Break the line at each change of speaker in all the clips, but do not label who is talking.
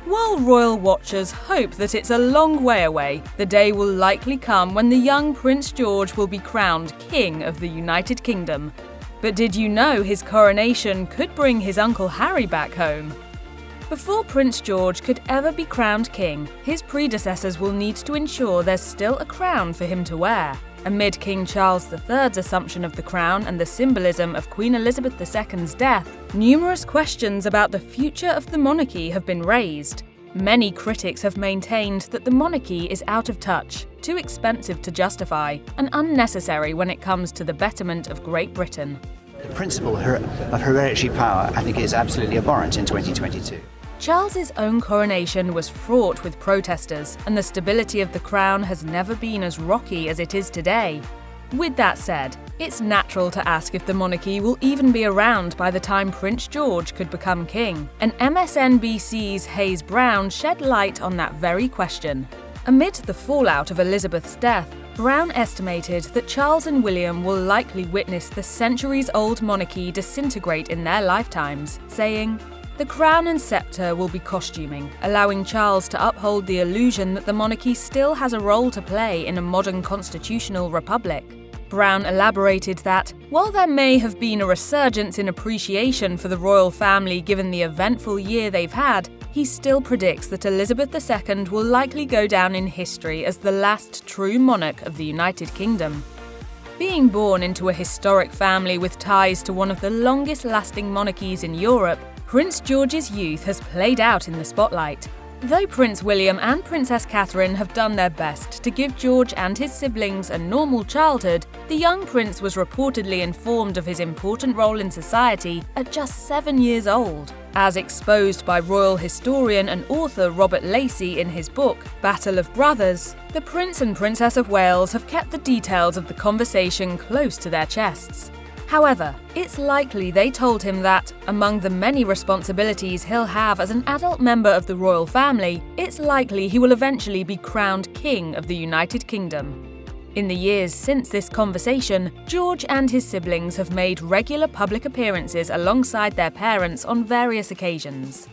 While royal watchers hope that it's a long way away, the day will likely come when the young Prince George will be crowned King of the United Kingdom. But did you know his coronation could bring his Uncle Harry back home? Before Prince George could ever be crowned king, his predecessors will need to ensure there's still a crown for him to wear. Amid King Charles III's assumption of the crown and the symbolism of Queen Elizabeth II's death, numerous questions about the future of the monarchy have been raised. Many critics have maintained that the monarchy is out of touch, too expensive to justify, and unnecessary when it comes to the betterment of Great Britain.
The principle of hereditary power, I think, is absolutely abhorrent in 2022.
Charles's own coronation was fraught with protesters, and the stability of the crown has never been as rocky as it is today. With that said, it's natural to ask if the monarchy will even be around by the time Prince George could become king, and MSNBC's Hayes Brown shed light on that very question. Amid the fallout of Elizabeth's death, Brown estimated that Charles and William will likely witness the centuries-old monarchy disintegrate in their lifetimes, saying, "The crown and scepter will be costuming, allowing Charles to uphold the illusion that the monarchy still has a role to play in a modern constitutional republic." Brown elaborated that, while there may have been a resurgence in appreciation for the royal family given the eventful year they've had, he still predicts that Elizabeth II will likely go down in history as the last true monarch of the United Kingdom. Being born into a historic family with ties to one of the longest-lasting monarchies in Europe, Prince George's youth has played out in the spotlight. Though Prince William and Princess Catherine have done their best to give George and his siblings a normal childhood, the young prince was reportedly informed of his important role in society at just 7 years old. As exposed by royal historian and author Robert Lacey in his book, Battle of Brothers, the Prince and Princess of Wales have kept the details of the conversation close to their chests. However, it's likely they told him that, among the many responsibilities he'll have as an adult member of the royal family, it's likely he will eventually be crowned King of the United Kingdom. In the years since this conversation, George and his siblings have made regular public appearances alongside their parents on various occasions.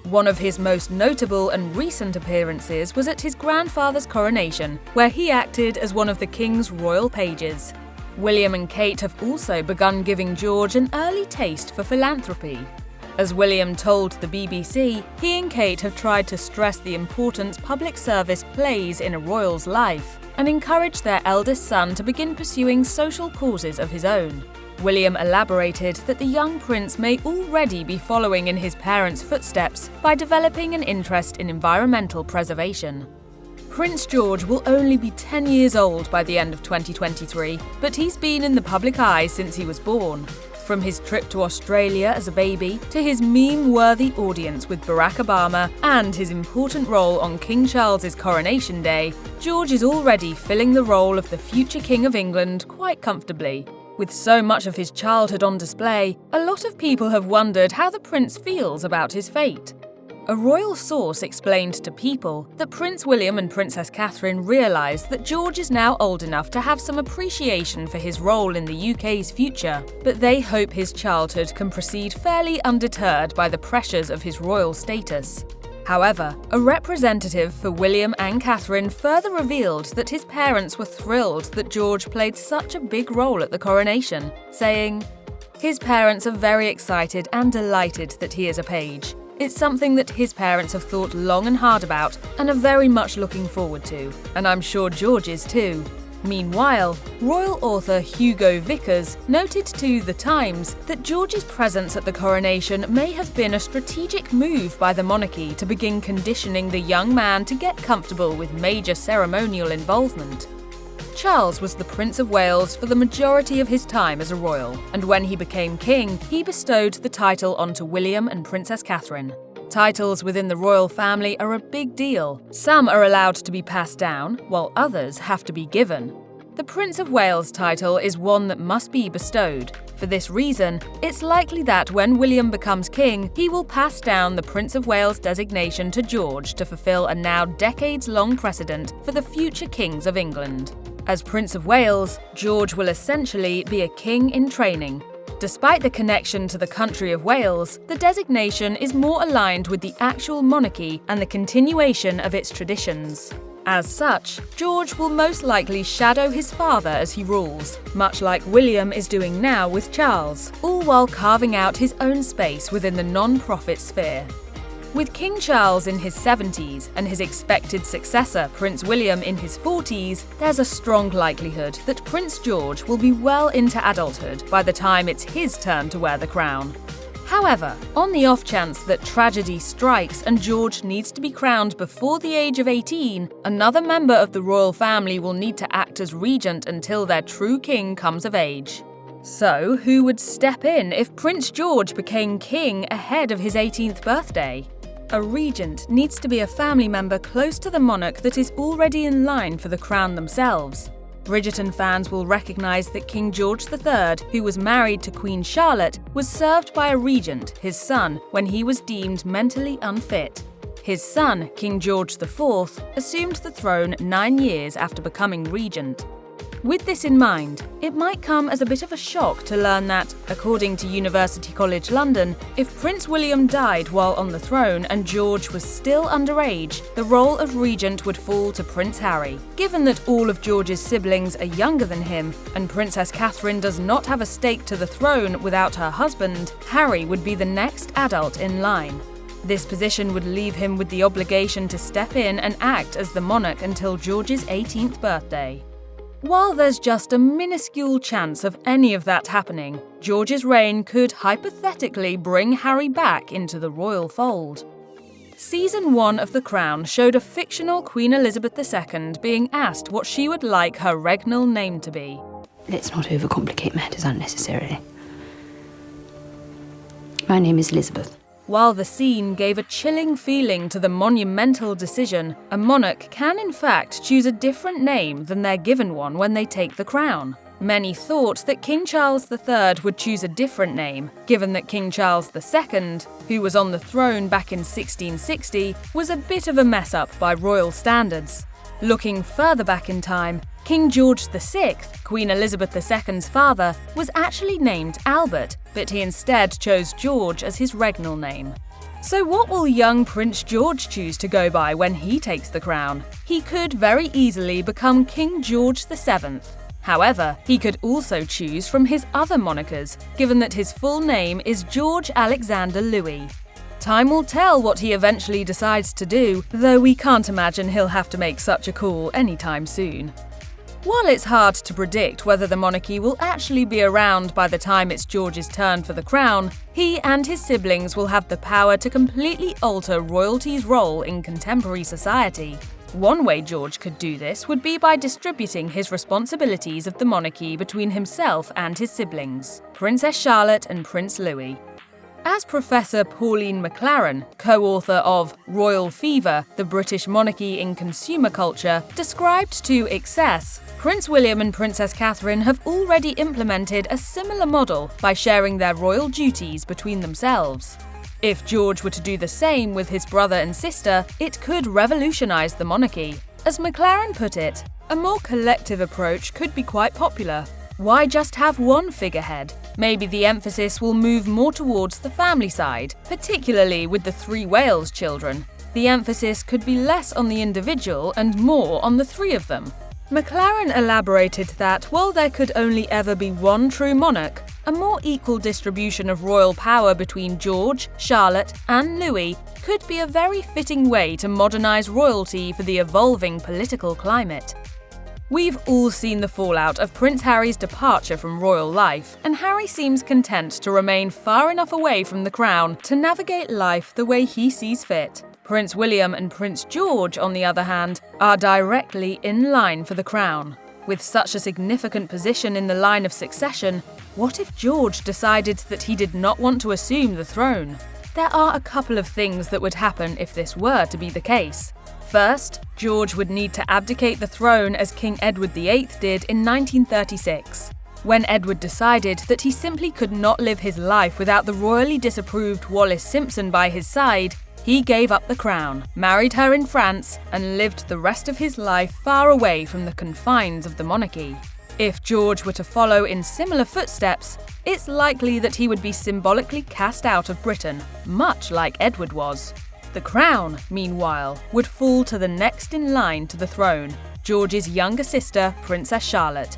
One of his most notable and recent appearances was at his grandfather's coronation, where he acted as one of the king's royal pages. William and Kate have also begun giving George an early taste for philanthropy. As William told the BBC, he and Kate have tried to stress the importance public service plays in a royal's life and encourage their eldest son to begin pursuing social causes of his own. William elaborated that the young prince may already be following in his parents' footsteps by developing an interest in environmental preservation. Prince George will only be 10 years old by the end of 2023, but he's been in the public eye since he was born. From his trip to Australia as a baby, to his meme-worthy audience with Barack Obama, and his important role on King Charles's coronation day, George is already filling the role of the future King of England quite comfortably. With so much of his childhood on display, a lot of people have wondered how the prince feels about his fate. A royal source explained to People that Prince William and Princess Catherine realised that George is now old enough to have some appreciation for his role in the UK's future, but they hope his childhood can proceed fairly undeterred by the pressures of his royal status. However, a representative for William and Catherine further revealed that his parents were thrilled that George played such a big role at the coronation, saying, "His parents are very excited and delighted that he is a page. It's something that his parents have thought long and hard about and are very much looking forward to, and I'm sure George is too." Meanwhile, royal author Hugo Vickers noted to The Times that George's presence at the coronation may have been a strategic move by the monarchy to begin conditioning the young man to get comfortable with major ceremonial involvement. Charles was the Prince of Wales for the majority of his time as a royal, and when he became king, he bestowed the title onto William and Princess Catherine. Titles within the royal family are a big deal. Some are allowed to be passed down, while others have to be given. The Prince of Wales title is one that must be bestowed. For this reason, it's likely that when William becomes king, he will pass down the Prince of Wales designation to George to fulfill a now decades-long precedent for the future kings of England. As Prince of Wales, George will essentially be a king in training. Despite the connection to the country of Wales, the designation is more aligned with the actual monarchy and the continuation of its traditions. As such, George will most likely shadow his father as he rules, much like William is doing now with Charles, all while carving out his own space within the non-profit sphere. With King Charles in his 70s and his expected successor, Prince William, in his 40s, there's a strong likelihood that Prince George will be well into adulthood by the time it's his turn to wear the crown. However, on the off chance that tragedy strikes and George needs to be crowned before the age of 18, another member of the royal family will need to act as regent until their true king comes of age. So, who would step in if Prince George became king ahead of his 18th birthday? A regent needs to be a family member close to the monarch that is already in line for the crown themselves. Bridgerton fans will recognise that King George III, who was married to Queen Charlotte, was served by a regent, his son, when he was deemed mentally unfit. His son, King George IV, assumed the throne 9 years after becoming regent. With this in mind, it might come as a bit of a shock to learn that, according to University College London, if Prince William died while on the throne and George was still underage, the role of regent would fall to Prince Harry. Given that all of George's siblings are younger than him, and Princess Catherine does not have a stake to the throne without her husband, Harry would be the next adult in line. This position would leave him with the obligation to step in and act as the monarch until George's 18th birthday. While there's just a minuscule chance of any of that happening, George's reign could hypothetically bring Harry back into the royal fold. Season 1 of The Crown showed a fictional Queen Elizabeth II being asked what she would like her regnal name to be.
Let's not overcomplicate matters unnecessarily. My name is Elizabeth.
While the scene gave a chilling feeling to the monumental decision, a monarch can in fact choose a different name than their given one when they take the crown. Many thought that King Charles III would choose a different name, given that King Charles II, who was on the throne back in 1660, was a bit of a mess-up by royal standards. Looking further back in time, King George VI, Queen Elizabeth II's father, was actually named Albert, but he instead chose George as his regnal name. So what will young Prince George choose to go by when he takes the crown? He could very easily become King George VII. However, he could also choose from his other monikers, given that his full name is George Alexander Louis. Time will tell what he eventually decides to do, though we can't imagine he'll have to make such a call anytime soon. While it's hard to predict whether the monarchy will actually be around by the time it's George's turn for the crown, he and his siblings will have the power to completely alter royalty's role in contemporary society. One way George could do this would be by distributing his responsibilities of the monarchy between himself and his siblings, Princess Charlotte and Prince Louis. As Professor Pauline McLaren, co-author of Royal Fever, The British Monarchy in Consumer Culture, described to Excess, Prince William and Princess Catherine have already implemented a similar model by sharing their royal duties between themselves. If George were to do the same with his brother and sister, it could revolutionise the monarchy. As McLaren put it, a more collective approach could be quite popular. Why just have one figurehead? Maybe the emphasis will move more towards the family side, particularly with the 3 Wales children. The emphasis could be less on the individual and more on the 3 of them. McLaren elaborated that while there could only ever be one true monarch, a more equal distribution of royal power between George, Charlotte, and Louis could be a very fitting way to modernise royalty for the evolving political climate. We've all seen the fallout of Prince Harry's departure from royal life, and Harry seems content to remain far enough away from the crown to navigate life the way he sees fit. Prince William and Prince George, on the other hand, are directly in line for the crown. With such a significant position in the line of succession, what if George decided that he did not want to assume the throne? There are a couple of things that would happen if this were to be the case. First, George would need to abdicate the throne as King Edward VIII did in 1936. When Edward decided that he simply could not live his life without the royally disapproved Wallis Simpson by his side, he gave up the crown, married her in France, and lived the rest of his life far away from the confines of the monarchy. If George were to follow in similar footsteps, it's likely that he would be symbolically cast out of Britain, much like Edward was. The crown, meanwhile, would fall to the next in line to the throne, George's younger sister, Princess Charlotte.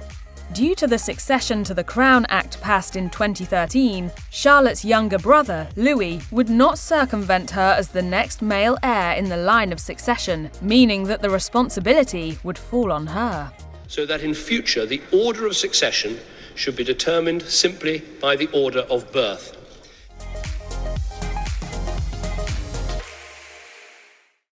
Due to the Succession to the Crown Act passed in 2013, Charlotte's younger brother, Louis, would not circumvent her as the next male heir in the line of succession, meaning that the responsibility would fall on her.
So that in future the order of succession should be determined simply by the order of birth.